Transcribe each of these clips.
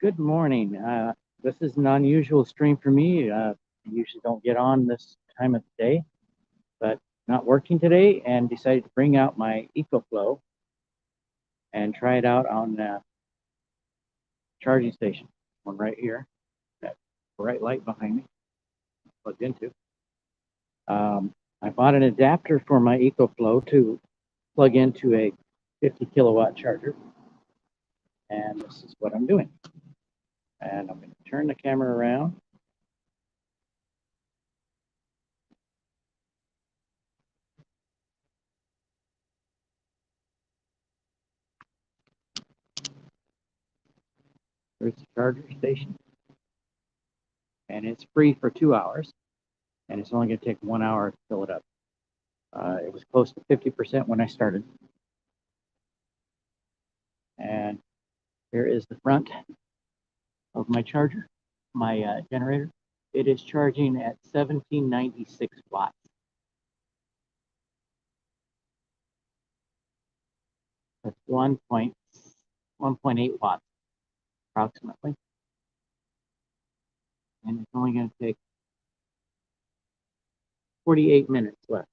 Good morning. This is an unusual stream for me. I usually don't get on this time of the day, but not working today and decided to bring out my ecoflow and try it out on charging station. One right here, that bright light behind me, plugged into. I bought an adapter for my ecoflow to plug into a 50 kilowatt charger, and this is what I'm doing. And I'm going to turn the camera around. There's the charger station, and it's free for 2 hours, and it's only going to take 1 hour to fill it up. It was close to 50% when I started. And here is the front of my charger, my generator. It is charging at 1796 watts. That's 1.8 watts approximately. And it's only going to take 48 minutes left.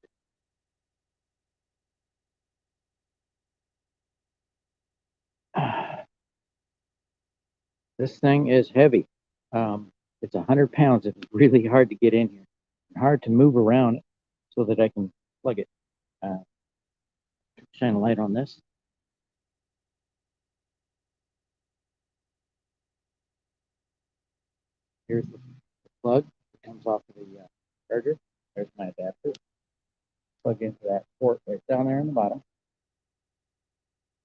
This thing is heavy. It's 100 pounds. It's really hard to get in here. Hard to move around so that I can plug it. Shine a light on this. Here's the plug that comes off of the charger. There's my adapter. Plug into that port right down there in the bottom.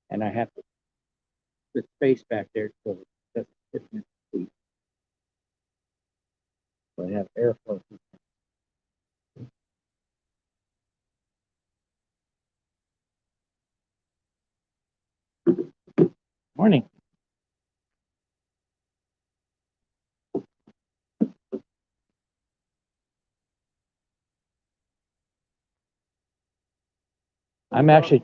And I have to put space back there so it doesn't fit in the seat. So I have airflow. Morning. I'm actually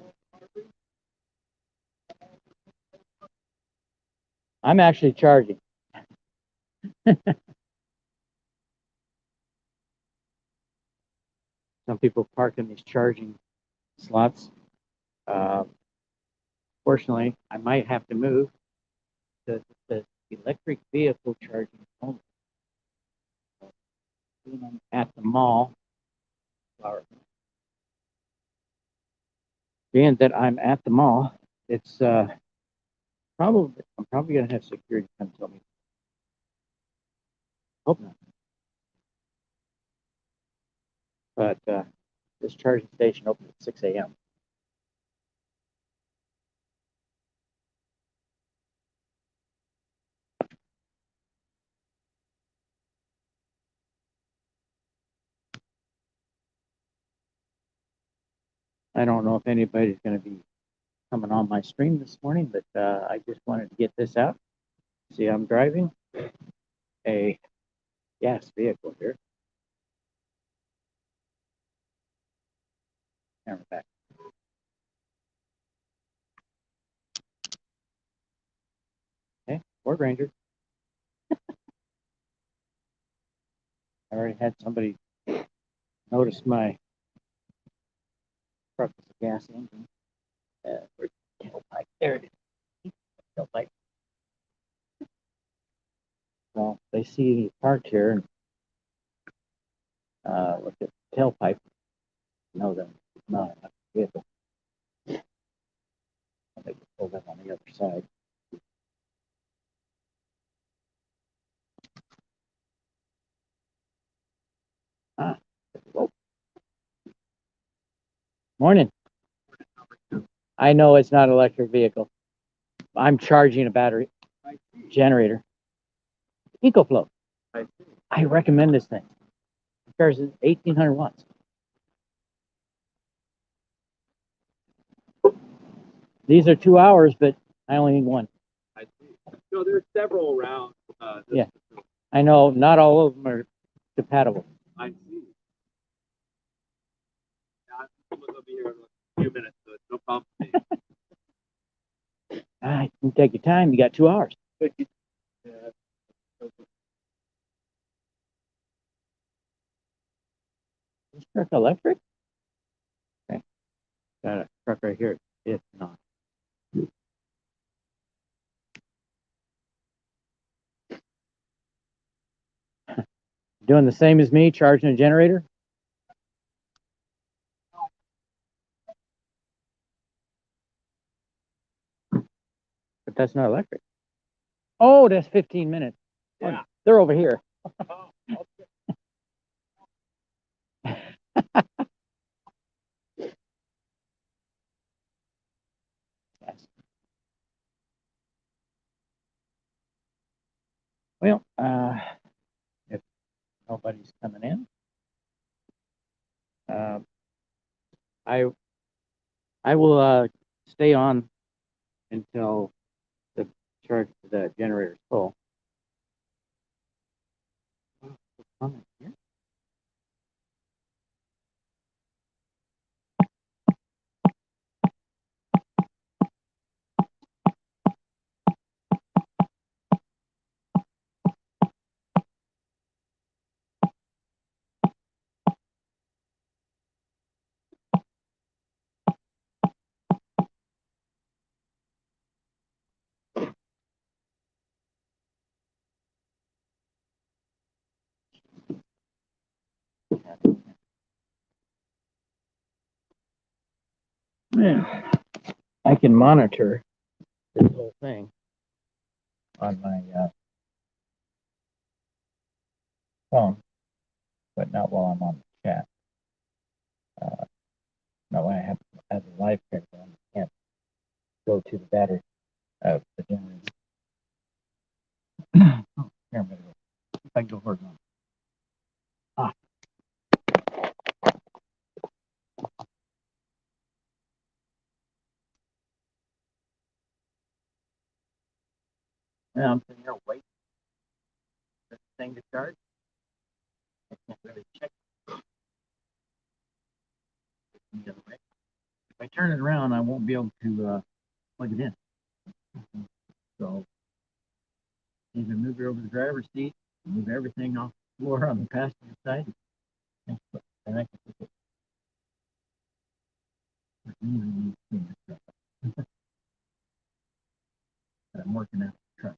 charging. Some people park in these charging slots. Fortunately, I might have to move to the electric vehicle charging only. I'm at the mall. Being that I'm at the mall, it's I'm probably gonna have security come tell me. Hope not. But this charging station opens at 6 a.m. I don't know if anybody's going to be coming on my stream this morning, but I just wanted to get this out. See, I'm driving a gas vehicle here. Camera back. Okay, Ford Ranger. I already had somebody notice my truck is a gas engine. Where's the tailpipe? There it is. Tailpipe. Well, they see me parked here and look at the tailpipe. Know that it's not a vehicle. I think it's pulled up on the other side. Ah, whoa. Morning. I know it's not an electric vehicle. I'm charging a battery generator. ecoflow. I recommend this thing. It charges 1,800 watts. These are 2 hours, but I only need one. I see. No, there's several around. Yeah, I know not all of them are compatible. I see. Someone's gonna be here in a few minutes, so it's no problem. You can take your time. You got 2 hours. Truck electric? Okay. Got a truck right here. It's not. Doing the same as me, charging a generator? But that's not electric. Oh, that's 15 minutes. Yeah. Oh, they're over here. Oh, okay. Well, if nobody's coming in, uh, I I will stay on until the charge the generator's full. Comment here. Yeah, I can monitor this whole thing on my phone, but not while I'm on the chat. Not when I have as a live check, I can't go to the battery of the generator. Oh, here I'm gonna go. If I can go horizontal. Ah. Yeah, I'm sitting here waiting for this thing to charge. I can't really check it the other way. If I turn it around, I won't be able to plug it in. So either move it over the driver's seat, move everything off the floor on the passenger side, and I can put it really neat truck. But I'm working out the truck.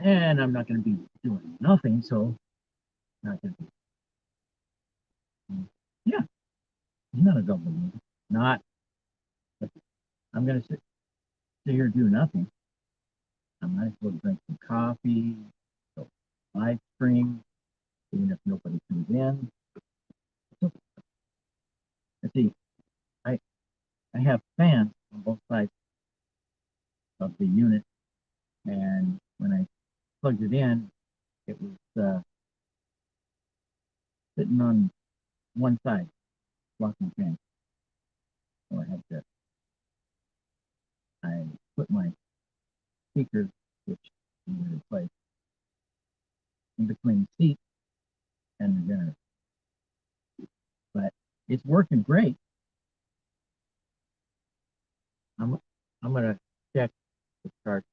And I'm not going to be doing nothing, so not going to be. Yeah, not a double move. Not. I'm going to sit here and do nothing. I might as well drink some coffee, so live stream, even if nobody comes in. So, let's see. I I have fans on both sides of the unit, and when I plugged it in, it was sitting on one side, blocking fan. So I put my speaker, which I'm going to replace, in between the seat and the generator. But it's working great. I'm going to check the chart.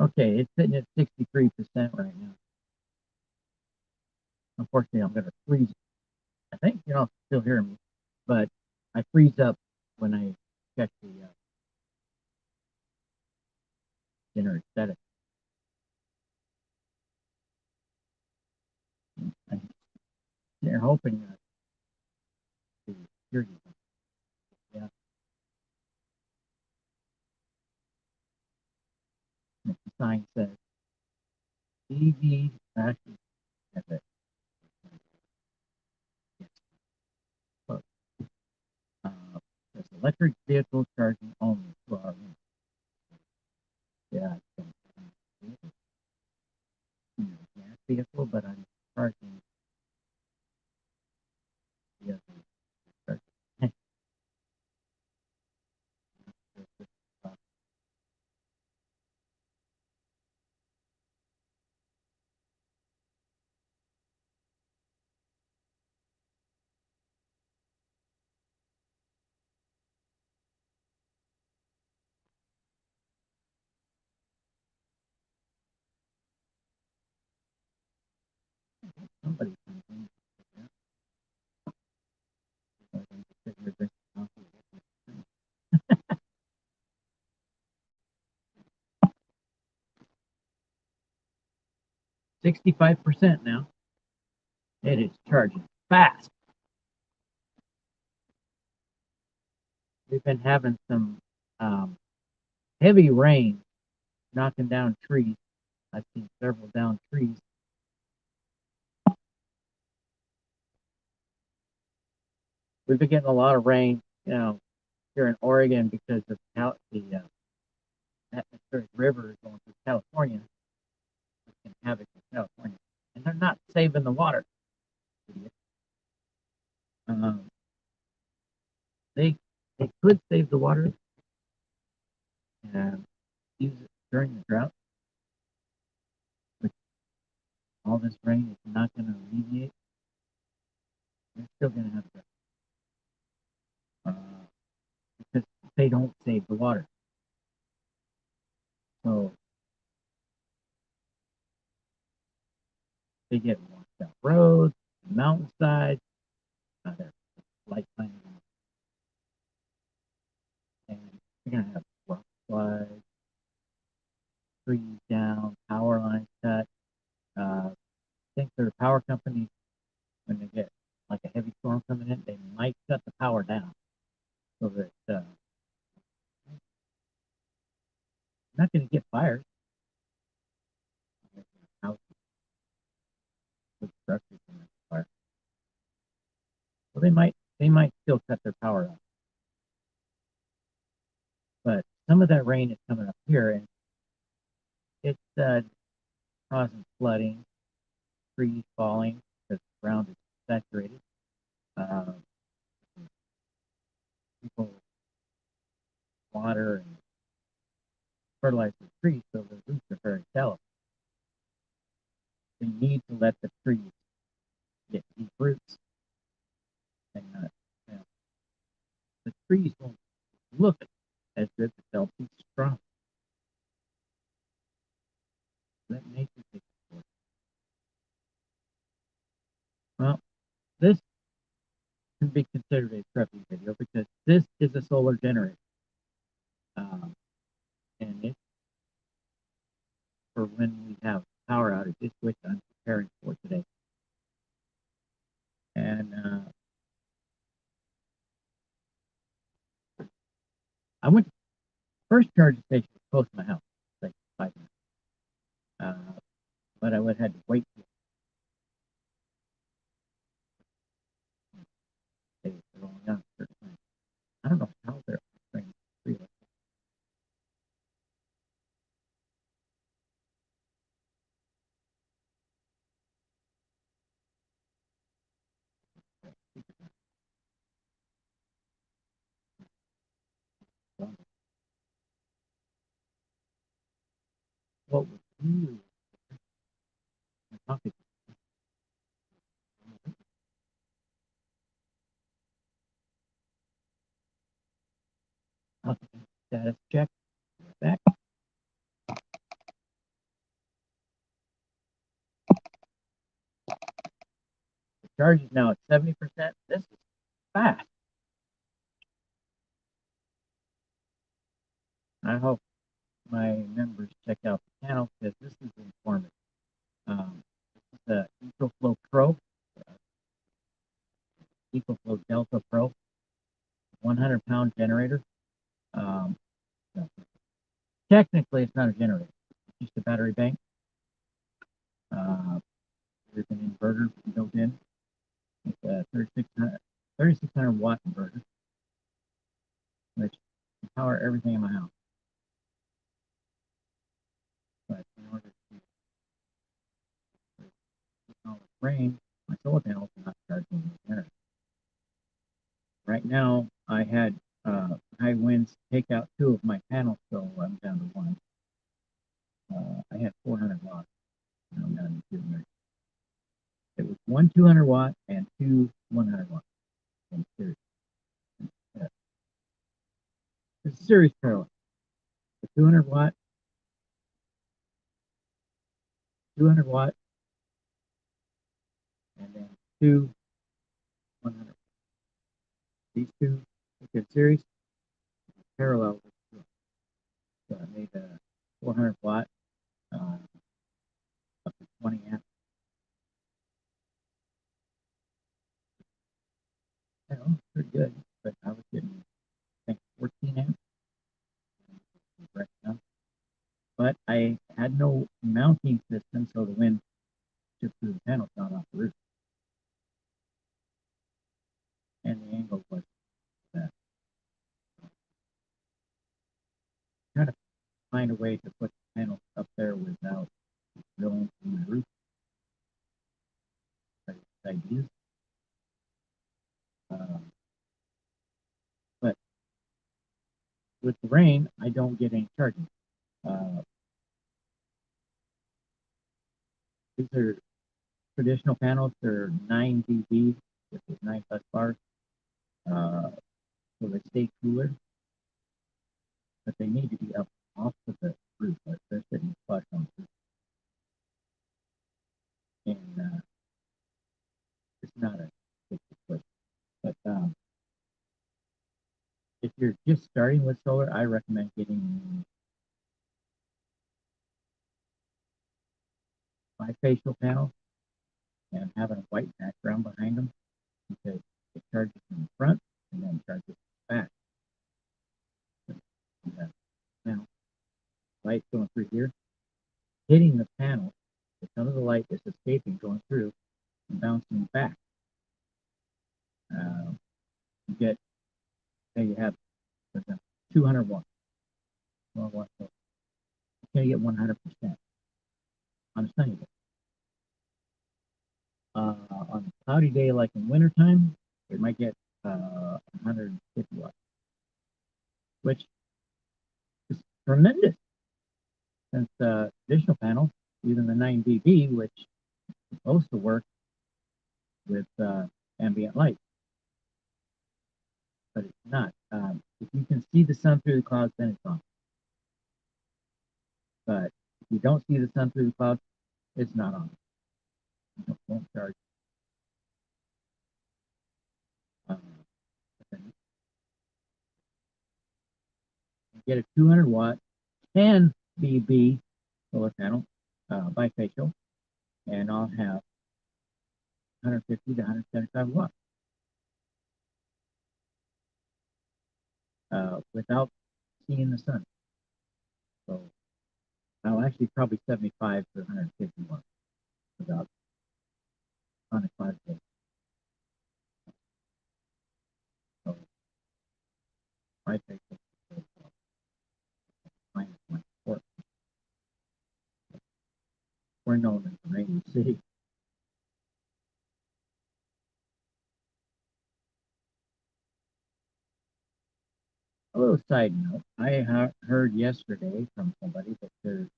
Okay, it's sitting at 63% right now. Unfortunately, I'm going to freeze. I think you still hear me, but I freeze up when I check the generator status. They're hoping that the security. Yeah, the sign says EV actually. That's it. But, uh, there's electric vehicle charging only to our room. Yeah, gas vehicle, but I'm charging the other. 65% now. It is charging fast. We've been having some heavy rain knocking down trees. I've seen several down trees. We've been getting a lot of rain, here in Oregon because of the atmospheric river going through California, making havoc in California, and they're not saving the water. Um, they could save the water and use it during the drought, but all this rain is not going to alleviate. They're still going to have drought because they don't save the water. So they get washed out roads, mountainsides, their light planting, and they're going to have rock slides, trees down, power lines cut. I think their power companies, when they get like a heavy storm coming in, they might shut the power down so that not going to get fires. Houses, big structures can have fire. Well, they might still cut their power off, but some of that rain is coming up here, and it's causing flooding, trees falling because the ground is saturated. Uh, People water and fertilize the trees, so the roots are very shallow. They need to let the trees get deep roots, and the trees won't look as good, but they'll be strong. Let nature take the force. Well, this can be considered a preppy video because this is a solar generator, and it's for when we have power outages, which I'm preparing for today. And I went to the first charging station was close to my house, like 5 minutes, but I would have had to wait. They were only on a certain time. I don't know how they're offering free. What was really talking status check back. The charge is now at 70%. This is fast. I hope my members check out the channel because this is informative. This is the ecoflow Pro, ecoflow Delta Pro, 100-pound generator. Um, Technically, it's not a generator. It's just a battery bank. There's an inverter built in. It's a 3600 watt inverter, which can power everything in my house. But in order to keep all the rain, my solar panels are not charging the generator. Right now, I had high winds take out 2 of my panels, so I'm down to 1. I had 400 watts. Now I'm down to 200. It was 1 200 watt and 2 100 watt in series. It's a series parallel. The 200 watt, and then 2 100. These two are good series, parallel. So I made a 400 watt up to 20 amps. You know, pretty good, but I was getting, I think, 14 amps. Right now. But I had no mounting system, so the wind just through the panels, not off the roof. And the angle was that. Trying to find a way to put the panels up there without drilling through the roof. Ideas. But with the rain, I don't get any charging. These are traditional panels. They're 9 dB, which is 9 plus bars. So they stay cooler, but they need to be up off of the roof. Like they're sitting flush on the roof. And it's not a big split. But if you're just starting with solar, I recommend getting bifacial panels and having a white background behind them because it charges from the front and then charges from the back. Now, light going through here, hitting the panel, some of the light is escaping, going through, and bouncing back. You get, say you have 200 watts. Well, what? So you get 100% on a sunny day. On a cloudy day, like in wintertime, it might get 150 watts, which is tremendous. Since traditional panels, even the 9 dB, which is supposed to work with ambient light, but it's not. If you can see the sun through the clouds, then it's on. But if you don't see the sun through the clouds, it's not on. It won't charge. Get a 200 watt, 10 dB solar panel, bifacial, and I'll have 150 to 175 watts without seeing the sun. So I'll actually probably 75 to 150 watts without on a cloud day. So bifacial minus 1 We're known as the rainy city. A little side note, I heard yesterday from somebody that they're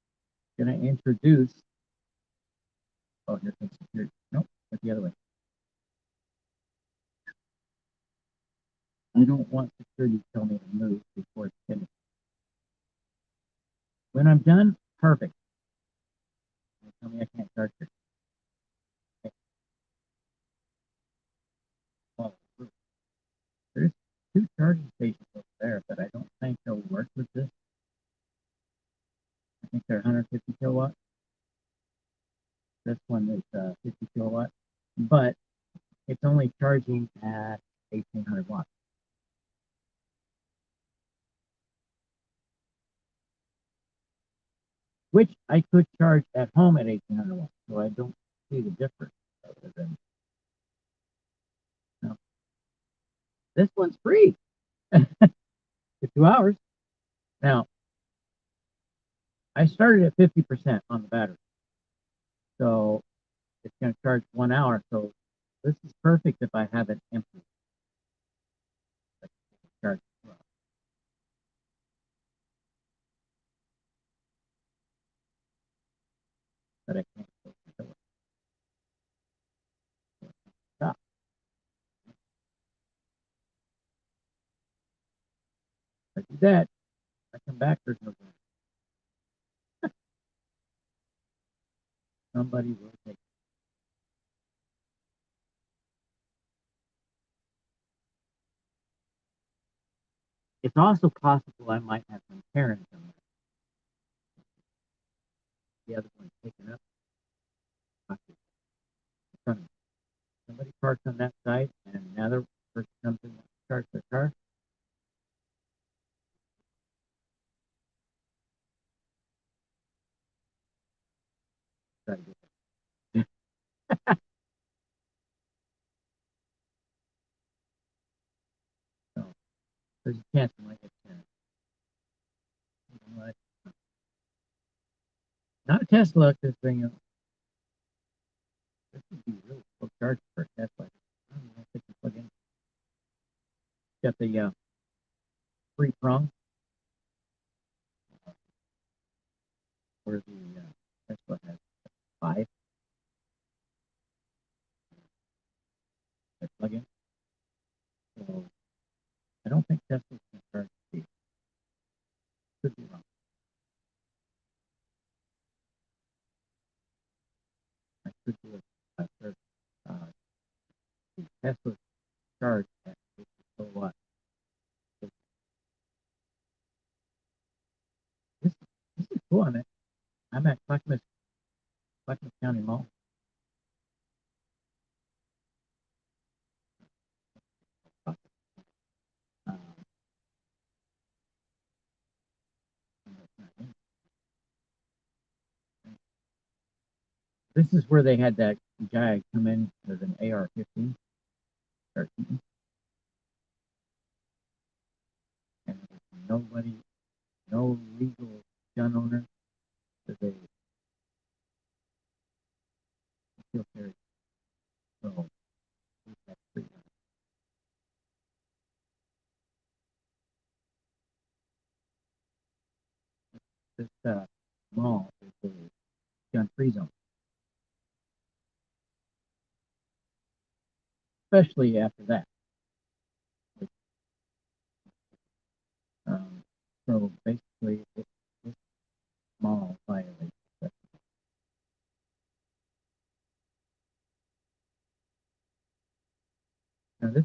going to introduce, oh, here comes security. Nope, but the other way. I don't want security to tell me to move before it's finished. When I'm done, perfect. They tell me I can't charge it. Okay. Well, there's 2 charging stations over there, but I don't think they'll work with this. I think they're 150 kilowatt. This one is 50 kilowatt, but it's only charging at 1800 watts. Which I could charge at home at 1800 watts, so I don't see the difference other than, no. This one's free for 2 hours. Now, I started at 50% on the battery, so it's going to charge 1 hour. So this is perfect if I have it empty. Charge. But I can't stop. If I do that, I come back, there's no battery. Somebody will take it. It's also possible I might have some parents on there. The other one's taken up. Somebody parks on that side, and another person comes in and starts their car. Try to get so there's a chance I might get there. You know what? Not a Tesla, this thing. This would be really slow charge for a Tesla. I don't know if they can plug in. Got the three prong where the Tesla has five that plug in. So I don't think Tesla's can charge speed. Could be wrong. I could do it. Uh, the Tesla charge at 50 kilowatts. This, this is cool. I'm at Clackamas County Mall. Um, this is where they had that guy come in with an AR-15, start shooting, and there was nobody, no legal gun owner that they still carry. So that's pretty nice. This mall is a gun-free zone, especially after that. Um, so basically, this mall violates that. Now this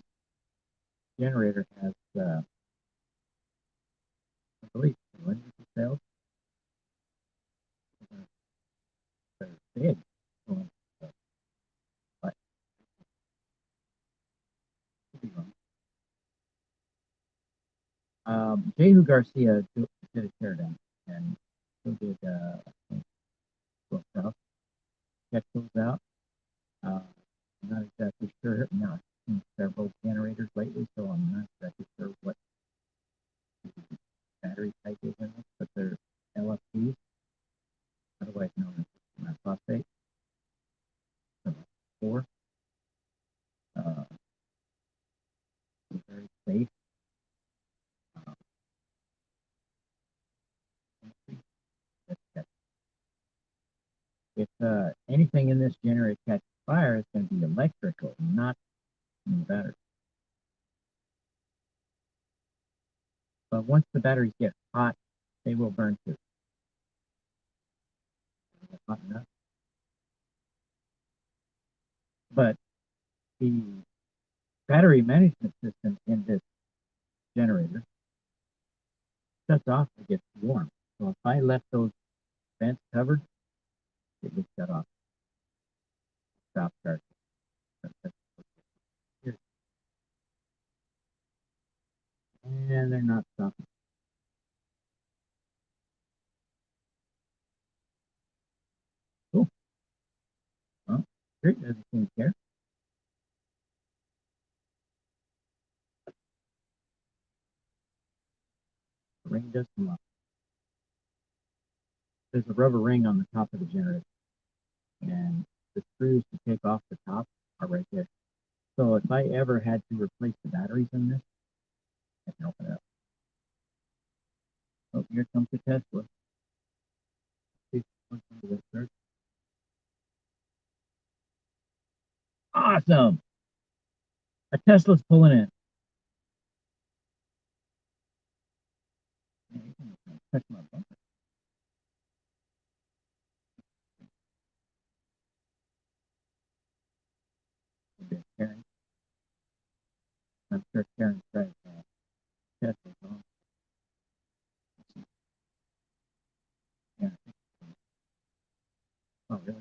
generator has, I believe, cylindrical cells. They're big. So, but could be wrong. Jehu Garcia did a teardown, and so did I think South. Check those out. I'm not exactly sure. Now, I've seen several generators lately, so I'm not exactly sure what battery type is in this, but they're LFPs, otherwise known as phosphate. So, four. Uh, very safe. Uh, if anything in this generator catches fire, it's going to be electrical, not in the battery. But once the batteries get hot, they will burn too. Hot enough. But the battery management system in this generator shuts off when it gets warm. So if I left those vents covered, it would shut off. Stop charging. And they're not stopping. Cool. Well, Spirit doesn't seem to care. The ring does come off. There's a rubber ring on the top of the generator, and the screws to take off the top are right there. So if I ever had to replace the batteries in this, I can open it up. Oh, here comes the Tesla. Awesome! A Tesla's pulling in. Touch my bumper. Karen. I'm sure Karen's right. Tesla's on. Yeah. Oh, really?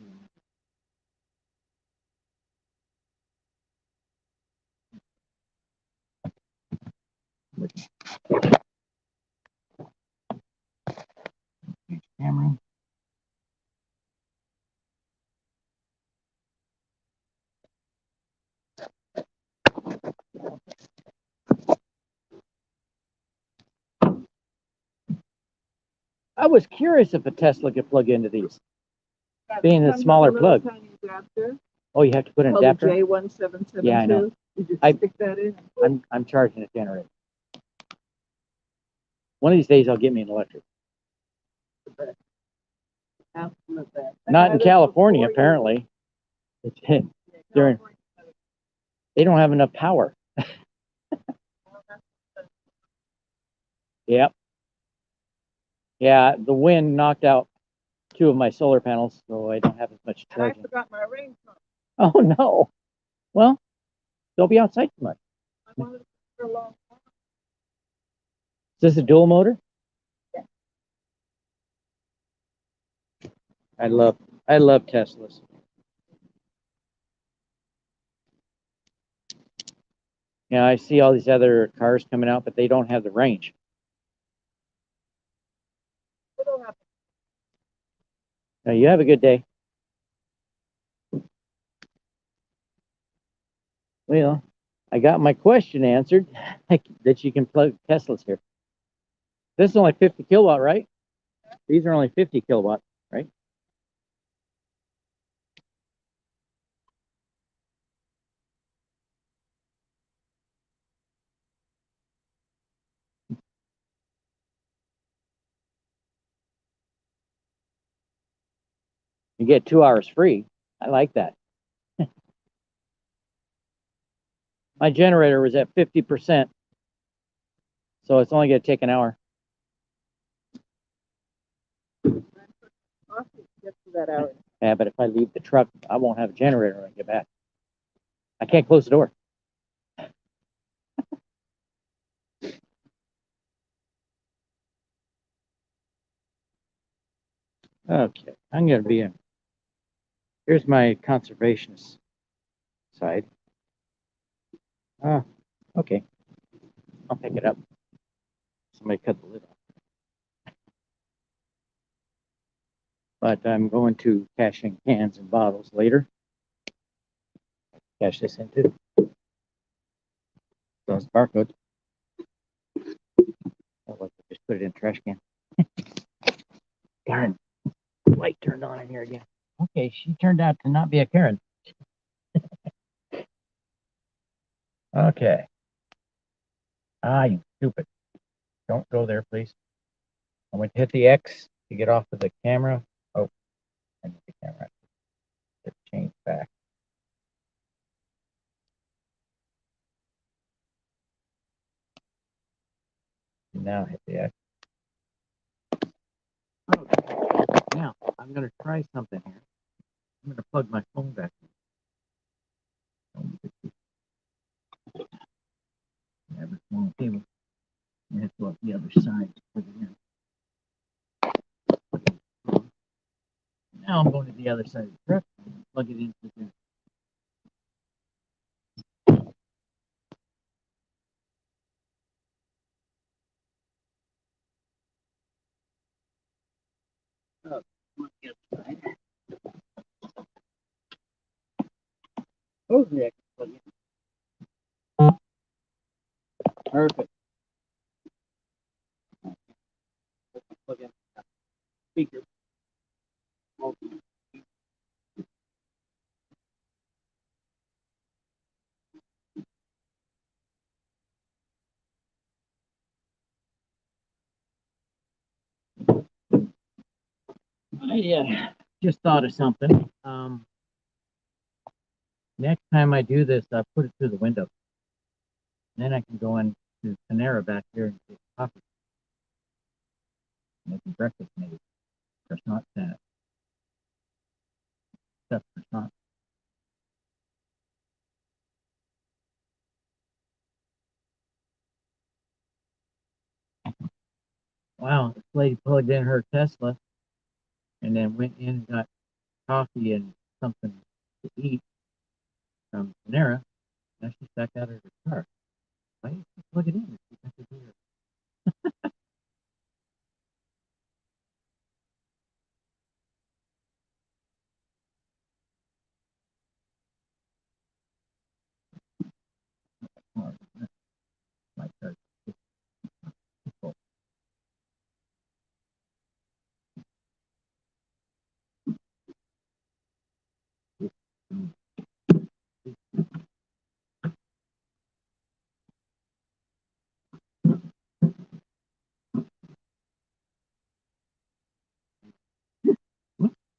I was curious if a Tesla could plug into these. Yeah, Being a comes with smaller little plug. tiny adapter Oh, you have to put an called a adapter? J1772. Yeah, I know. You just I- stick that in. I'm charging a generator. One of these days I'll get me an electric. Absolutely. Not in California, apparently. They're, they don't have enough power. Yep. Yeah, the wind knocked out 2 of my solar panels, so I don't have as much And I charging. forgot my raincoat. Oh no. Well, don't be outside too much. I wanted it for a long time. Is this a dual motor? Yeah. I love Teslas. Yeah, I see all these other cars coming out, but they don't have the range. It'll happen. Now, you have a good day. Well, I got my question answered that you can plug Teslas here. This is only 50 kilowatt, right? These are only 50 kilowatt, right? You get 2 hours free. I like that. My generator was at 50%, so it's only going to take an hour. Coffee gets to that hour. Yeah, but if I leave the truck, I won't have a generator when I get back. I can't close the door. Okay, I'm going to be in. Here's my conservationist side. Okay. I'll pick it up. Somebody cut the lid off. But I'm going to cash in cans and bottles later. Cash this in too. Those barcodes. I'd like to just put it in a trash can. Darn. Light turned on in here again. Okay, she turned out to not be a Karen. Okay. Ah, you stupid. Don't go there, please. I went to hit the X to get off of the camera. Oh, I need the camera. Get changed back. Now hit the X. Okay. Now, I'm going to try something here. I'm going to plug my phone back in. I have a small cable. I have to go up the other side to plug it in. Now I'm going to the other side of the truck and plug it into the. Oh, on the other side. Oh, yeah, I can plug in. Perfect. Plug in speaker. I just thought of something. Next time I do this, I'll put it through the window. Then I can go into Panera back here and get coffee. Making breakfast maybe. Croissant sandwich. Stuffed croissant. Wow, this lady plugged in her Tesla and then went in and got coffee and something to eat from Panera. Now she's back out of her car. Why did she plug it in? She got to do her. car. My car.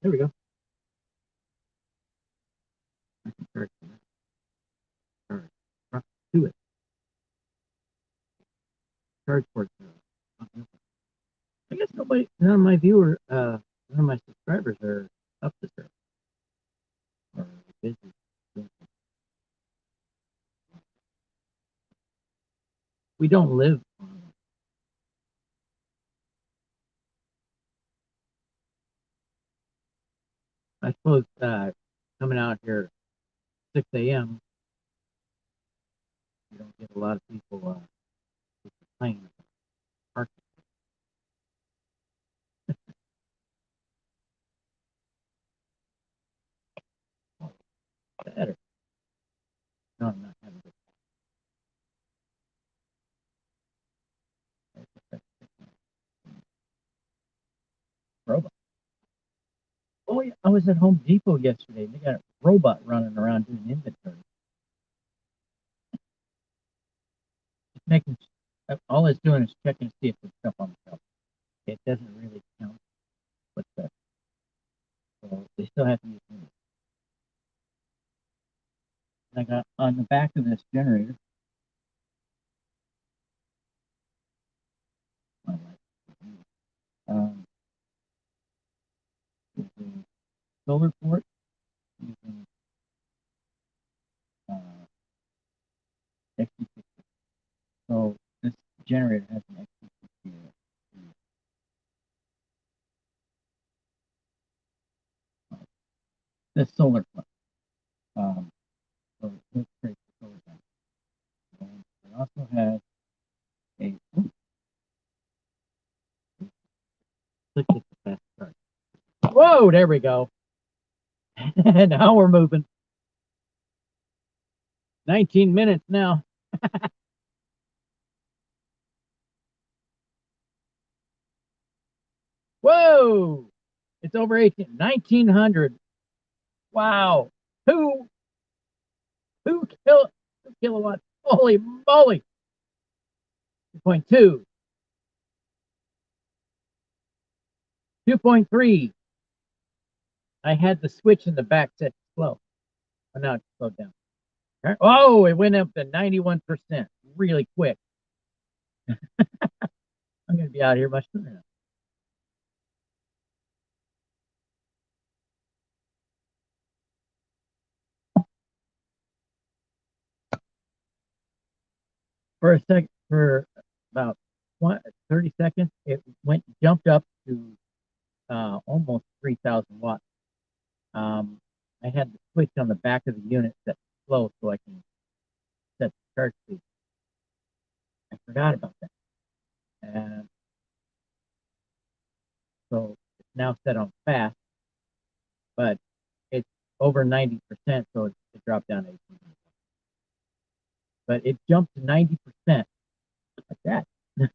There we go. I can charge for that. Charge. Do it. Charge for it. I guess none of my none of my subscribers are up to service or busy. We don't live on I suppose coming out here 6 a.m. you don't get a lot of people complaining about parking. Better. No, I'm not having this. Robot. Oh, yeah, I was at Home Depot yesterday. They got a robot running around doing inventory. It's making all it's doing is checking to see if there's stuff on the shelf. It doesn't really count what's there. So they still have to use it. And I got on the back of this generator. My light. Using solar port, using XT60. So this generator has an XT60. This solar plant. So this creates the solar panel. And it also has a click it the fast start. Whoa, there we go. Now we're moving. 19 minutes now. Whoa! It's over 1900. Wow. Two kilowatts. Holy moly. 2.2. 2.3. I had the switch in the back set slow. Oh, now it's slowed down. Oh, it went up to 91%. Really quick. I'm going to be out here much sooner now. For about 30 seconds, it jumped up to almost 3,000 watts. I had the switch on the back of the unit set slow so I can set the charge speed. I forgot about that. And so it's now set on fast, but it's over 90%, so it dropped down to 18. But it jumped to 90% like that. It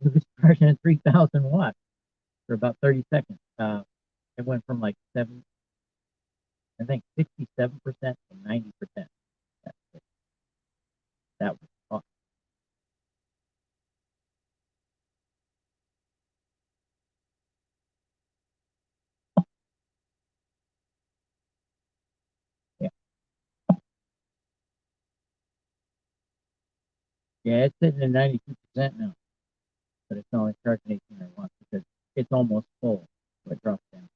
was charging at 3,000 watts for about 30 seconds. It went from like 67% to 90%. That was awesome. Yeah. Yeah, it's sitting at 92% now, but it's only charging 1800 watts because it's almost full, so it drops down.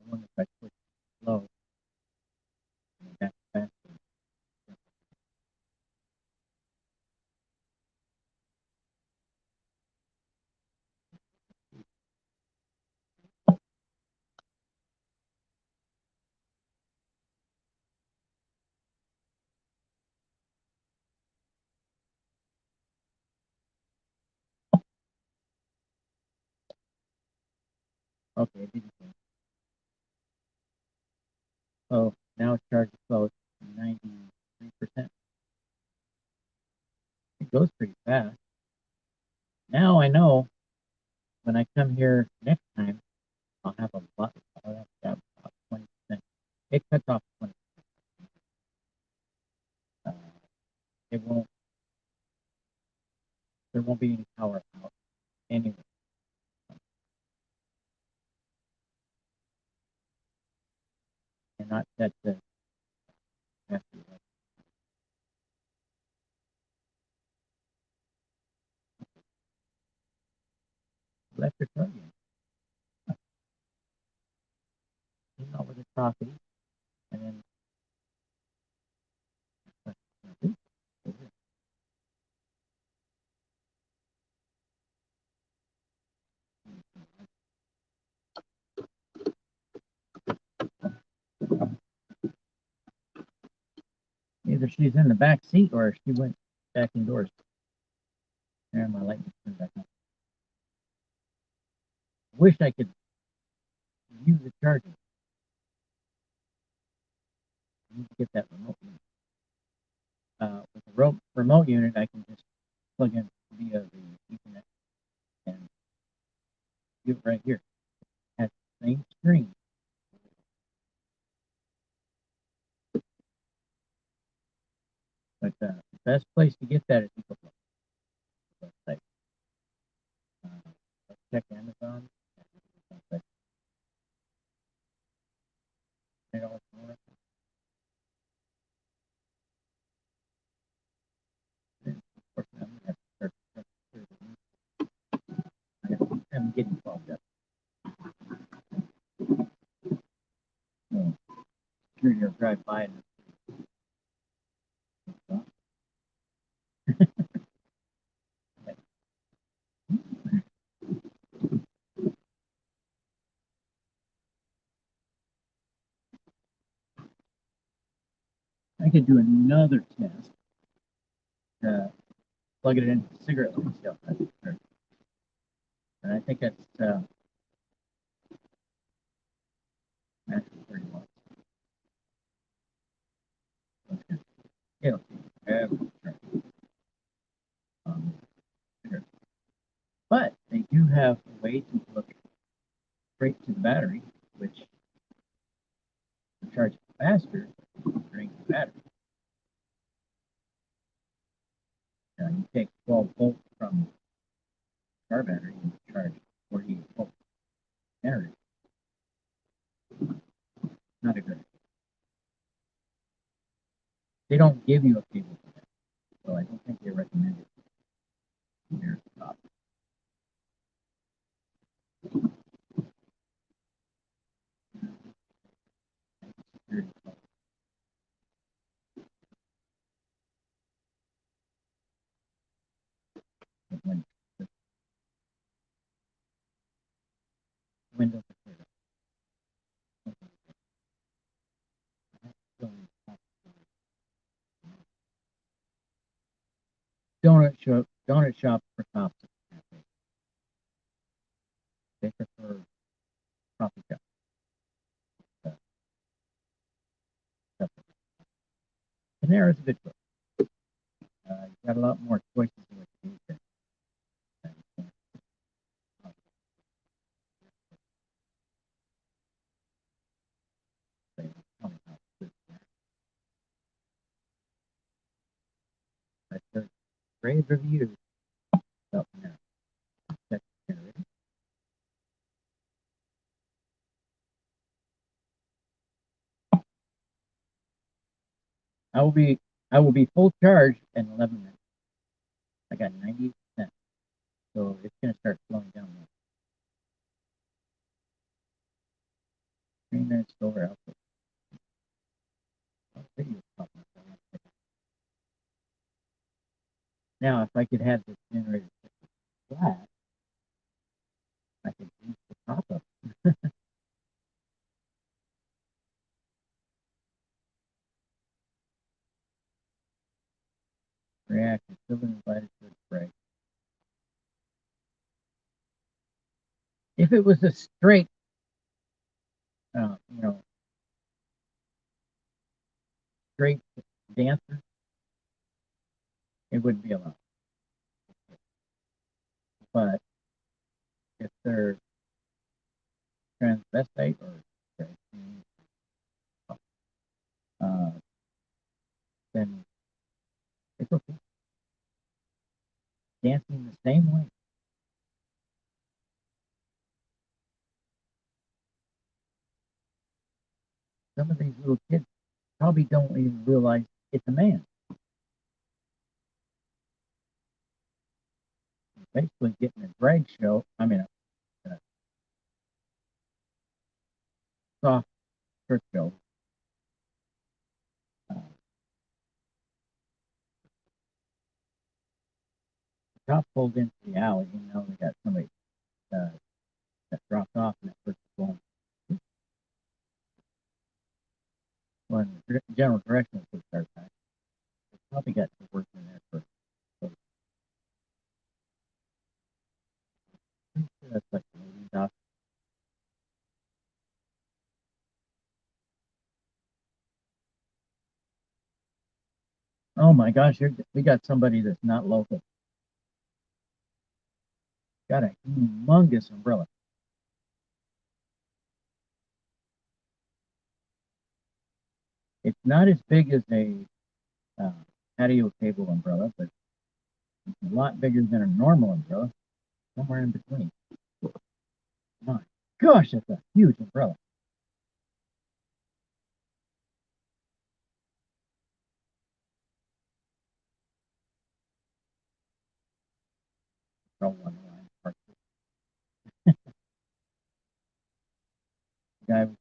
I wonder if I switch it low and back faster. Okay, it didn't change. So now it's charging close to 93%. It goes pretty fast. Now I know when I come here next time, I'll have a lot. I'll have about 20%. It cuts off 20%. It won't. There won't be any power out. Anyway. And not that left her plug-in. Came out with a coffee, and then either she's in the back seat or she went back indoors. And my light was turned back on. Wish I could use the charger. I need to get that remote unit. With the remote unit, I can just plug in via the Ethernet and do it right here. At the same screen. But the best place to get that is ecoflow website. Let's check Amazon. $20 more. I'm getting fogged up. So, security will drive by and I could do another test. Plug it into the cigarette light stuff. And I think that's actually pretty well. Yeah, but they do have a way to look straight to the battery, which will charge faster drains the battery. You take 12 volts from car battery and charge 48 volts generator. Not a good idea. They don't give you a cable for that, so I don't think they recommend it. There's the top. Windows are cleared up. Donut shop for cops. They prefer coffee shop. Panera's a good choice. You've got a lot more choices in what you eat there. But there's rave reviews about Panera. That's generated. I will be full charge in 11 minutes. I got 90%, so it's going to start slowing down now. 3 minutes over output. Now, if I could have this generator flat, I could use the top up. Reaction, still invited to the spray. If it was a straight, straight dancer, it wouldn't be allowed. But if they're transvestite or then it's okay. Dancing the same way. some of these little kids probably don't even realize it's a man. Basically getting a drag show, a soft trick show. Cop pulled into the alley, they got somebody that dropped off, and that person's going. Well, in the general direction of the start time. They probably got to work in there for. That's like the leading doc. Oh my gosh, we got somebody that's not local. Got a humongous umbrella. It's not as big as a patio table umbrella, but it's a lot bigger than a normal umbrella. Somewhere in between. My gosh, that's a huge umbrella. Oh, one line park. The guy was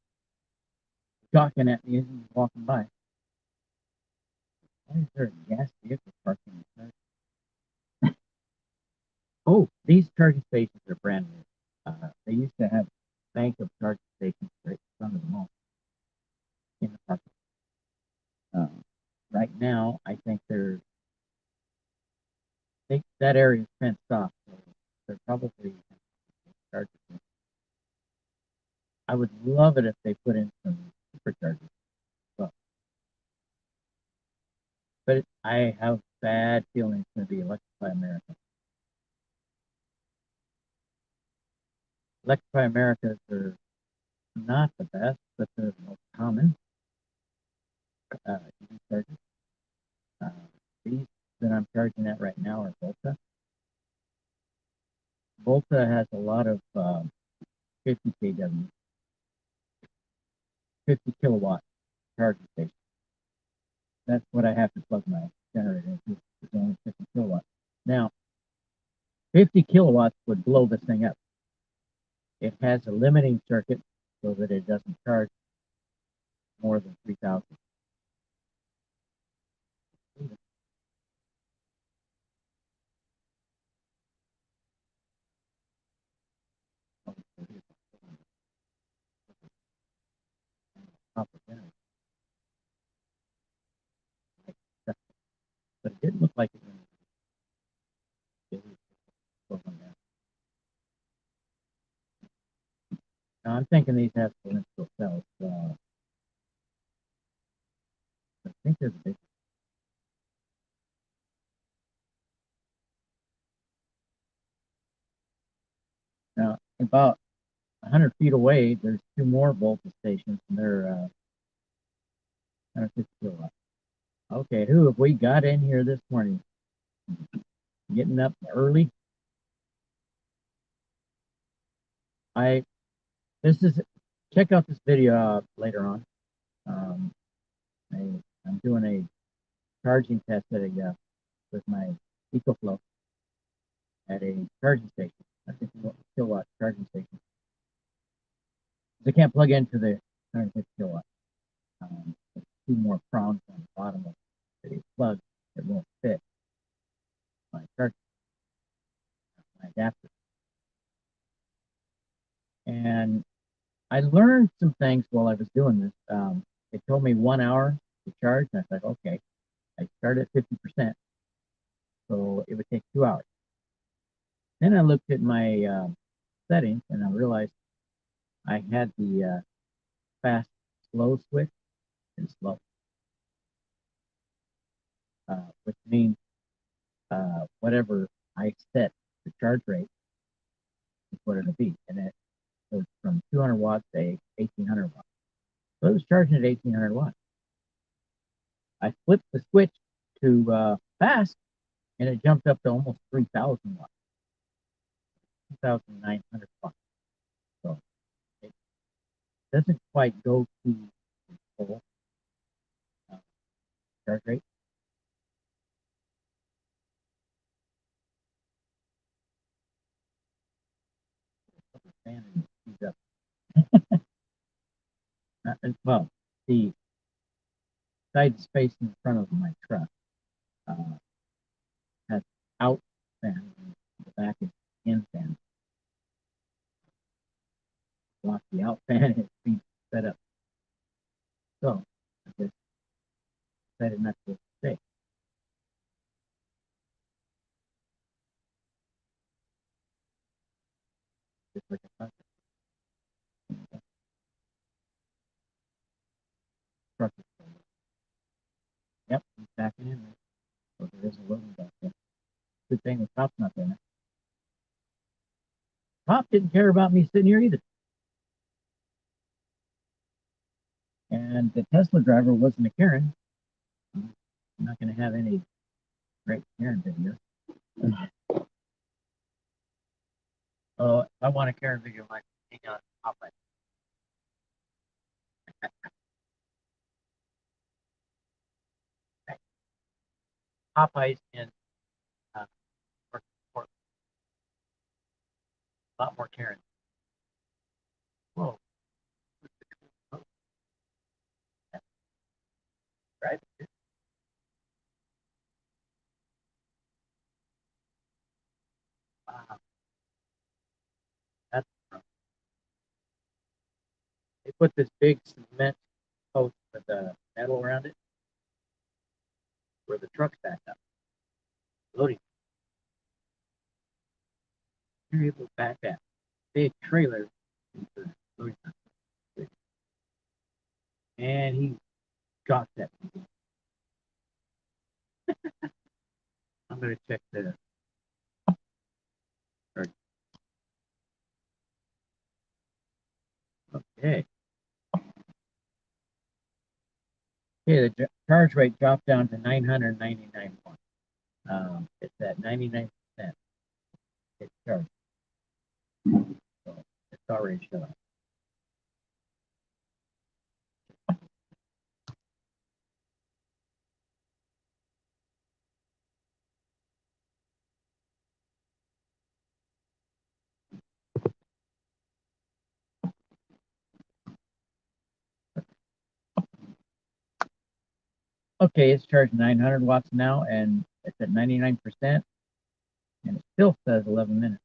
gawking at me as he was walking by. Why is there a gas vehicle parked in the car? Oh, these charging stations are brand new. They used to have a bank of charging stations right in front of the mall in the park. Right now, I think that area is fenced off, so they're probably charging. I would love it if they put in some superchargers. But I have bad feelings it's going to be Electrify America. Electrify Americas are not the best, but they're the most common EV chargers. These that I'm charging at right now are Volta. Volta has a lot of 50 kW, 50 kilowatt charging stations. That's what I have to plug my generator into. It's only 50 kilowatts. Now, 50 kilowatts would blow this thing up. It has a limiting circuit so that it doesn't charge more than 3,000. But it didn't look like it when it was going down. Now I'm thinking these have cylindrical cells. I think there's a big. Now about 100 feet away, there's two more Volta stations, and they're 150 kilowatts. Okay, who have we got in here this morning? Getting up early. Check out this video later on. I'm doing a charging test with my ecoflow at a charging station. I think kilowatt charging station. They can't plug into the 150 kilowatt. There's two more prongs on the bottom of the plug that won't fit my adapter. And I learned some things while I was doing this. It told me 1 hour to charge, and I thought, okay, I started at 50%, so it would take 2 hours. Then I looked at my settings, and I realized I had the fast slow switch and slow, which means whatever I set the charge rate is what it'll be, and it goes from 200 watts to 1800 watts. So it was charging at 1800 watts. I flipped the switch to fast, and it jumped up to almost 3,000 watts, 2,900 watts. So it doesn't quite go to full. Charge rate. Fan and he's up. Well, the side space in front of my truck has out fan, and the back is in fan. Block the out fan and it's being set up. So I just decided not to stay. Just like a truck. Truck is full. Yep, he's backing in there. So there is a loading back there. Good thing the top's not there now. Top didn't care about me sitting here either. And the Tesla driver wasn't a Karen. I'm not going to have any great Karen video. Oh, I want a Karen video, Mike. Hang on, Popeye. Popeye's in uh, Portland. A lot more Karen. Whoa. Right? Wow. That's they put this big cement post with the metal around it where the truck's backed up. Loading. You're able to back that big trailer into the loading dock. And he got that. I'm going to check the. Okay. Okay, the charge rate dropped down to 999 points. It's at 99%. It's charged. So it's already shut off. Okay, it's charged 900 watts now, and it's at 99%, and it still says 11 minutes.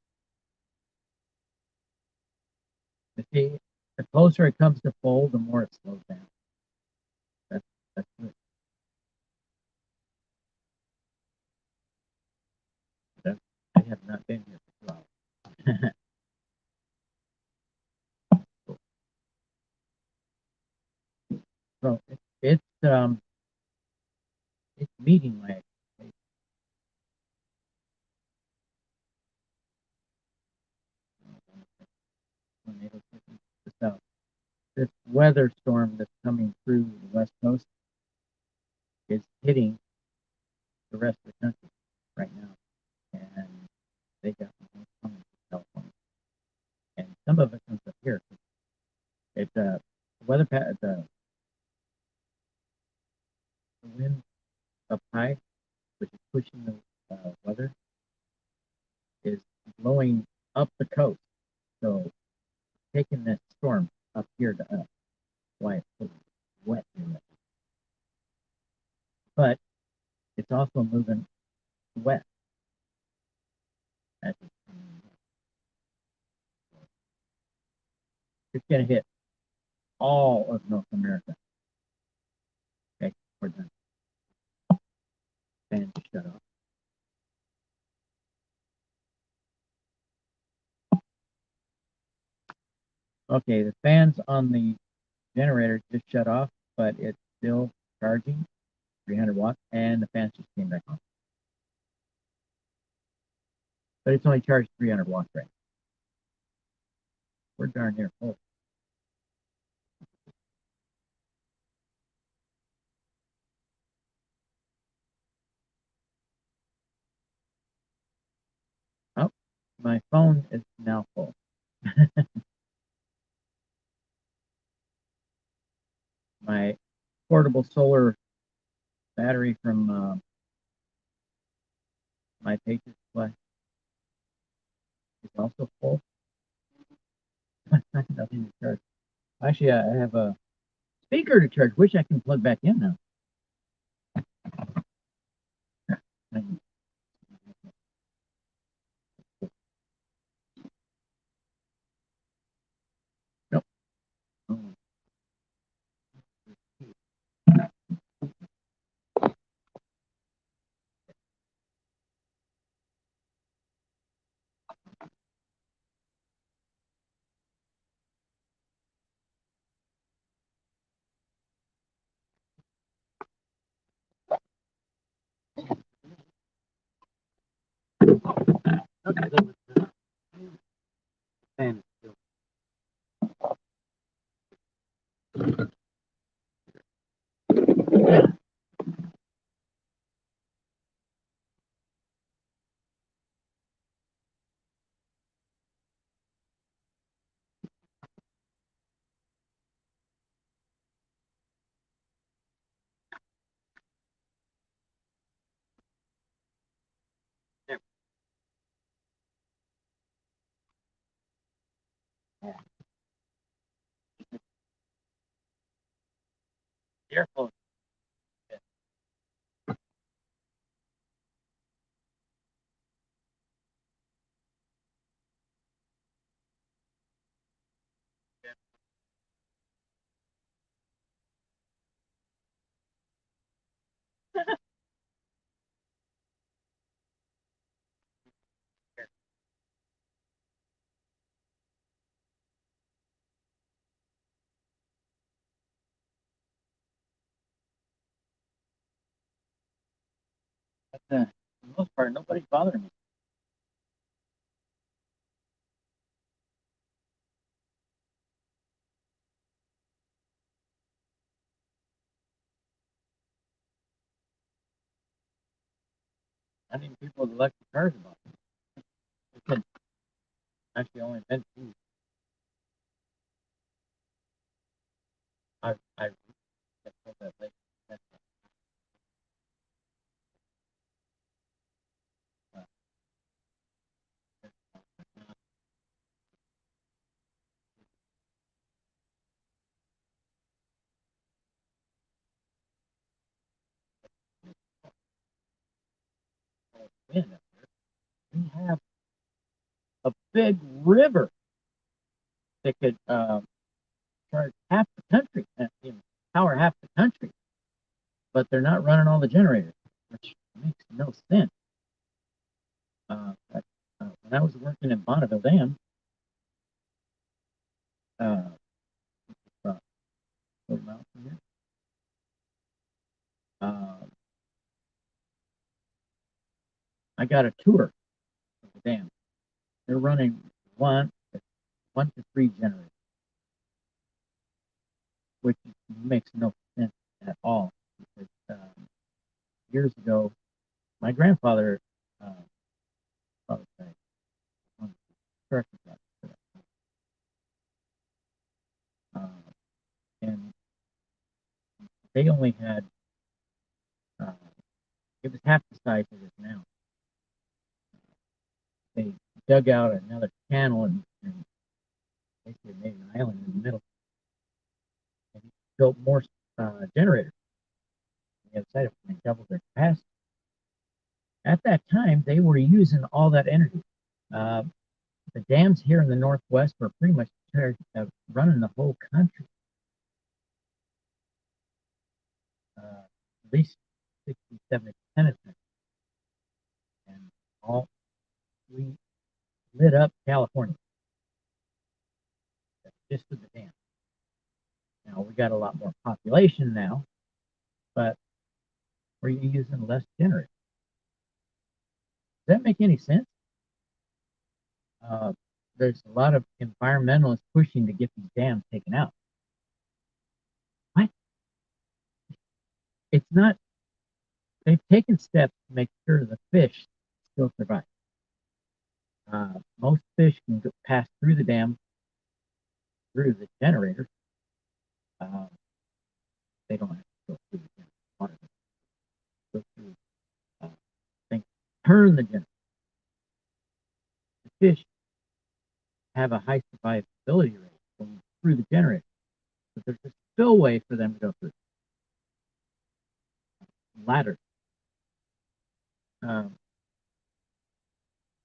You see, the closer it comes to full, the more it slows down. That's good. I have not been here for 2 hours. So it's meeting my expectations. So this weather storm that's coming through the west coast is hitting the rest of the country right now, and they got more coming to California, and some of it comes up here. It's the weather the wind up high, which is pushing the weather, is blowing up the coast, so taking that storm up here to us. Why it's so wet here, but it's also moving west as it's coming west. It's going to hit all of North America. Okay, we're done. Fan just shut off. Okay, the fans on the generator just shut off, but it's still charging 300 watts, and the fans just came back on. But it's only charged 300 watts right now. We're darn near full. Oh, my phone is now full. My portable solar battery from my Patriot Supply is also full. Nothing to charge. Actually, I have a speaker to charge, which I can plug back in now. Nope. Oh. Okay, the fan is still. There. Careful. But for the most part, nobody's bothering me. Not even people with electric cars about it. It's been actually only been two. I told that lady. That's wind up there. We have a big river that could charge half the country, power half the country, but they're not running all the generators, which makes no sense. When I was working in Bonneville Dam, uh, about 40 miles from here, I got a tour of the dam. They're running one, one to three generators, which makes no sense at all. Because years ago, my grandfather, probably correct me if I'm and they only had uh, it was half the size it is now. They dug out another channel and basically made an island in the middle and built more generators on the other side of it and doubled their capacity. At that time, they were using all that energy. Uh, the dams here in the Northwest were pretty much running the whole country. At least 60, 70% of it. And all we lit up California just with the dam. Now we got a lot more population now, but we're using less generators. Does that make any sense? There's a lot of environmentalists pushing to get these dams taken out. What? It's not. They've taken steps to make sure the fish still survive. Most fish can pass through the dam, through the generator. Uh, they don't have to go through the generator. Water goes through things, turn the generator. The fish have a high survivability rate going through the generator, but there's a spillway for them to go through. Ladder.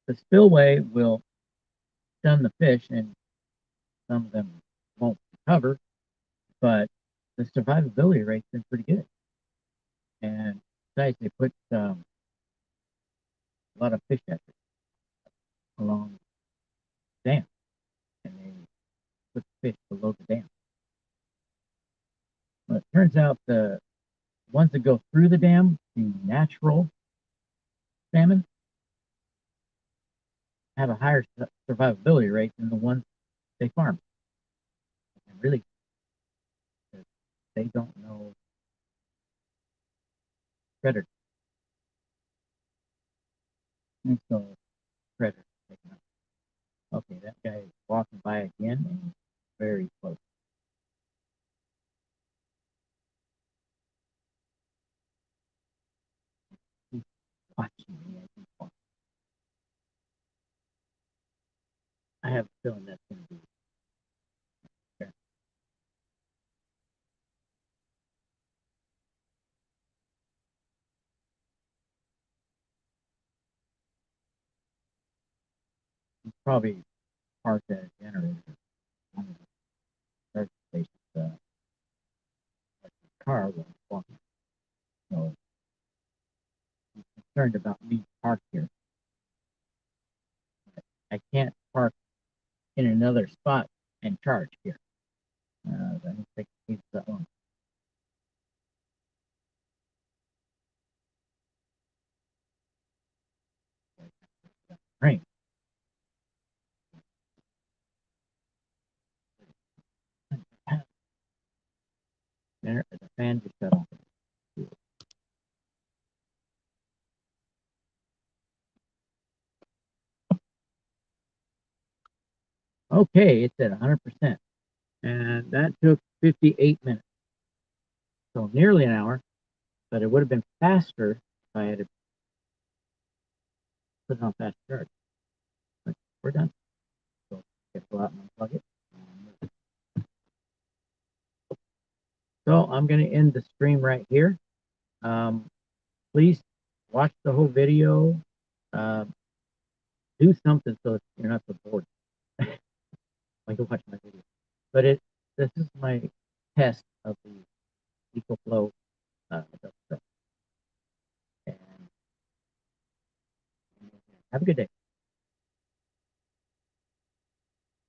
The spillway will stun the fish, and some of them won't recover, but the survivability rate's been pretty good. And besides, they put a lot of fish etchers along the dam, and they put the fish below the dam. But it turns out the ones that go through the dam, the natural salmon, have a higher survivability rate than the ones they farm. And really, they don't know predators. And so predators take them out. Okay, that guy is walking by again, and he's very close. He's watching me as he's walking. I have a feeling that's going to be okay. He's probably parked at a generator. One of the charging stations, like his car while he's walking. So he's concerned about me parked here. I can't park in another spot and charge here. I don't think it's that long. Rain. There, the fan just shut off. Okay, it's at 100%. And that took 58 minutes. So nearly an hour, but it would have been faster if I had put it on fast charge. But we're done. So let's go out and unplug it. So I'm going to end the stream right here. Please watch the whole video. Do something so that you're not so bored. Like watch my video. But this is my test of the ecoflow stuff. And have a good day.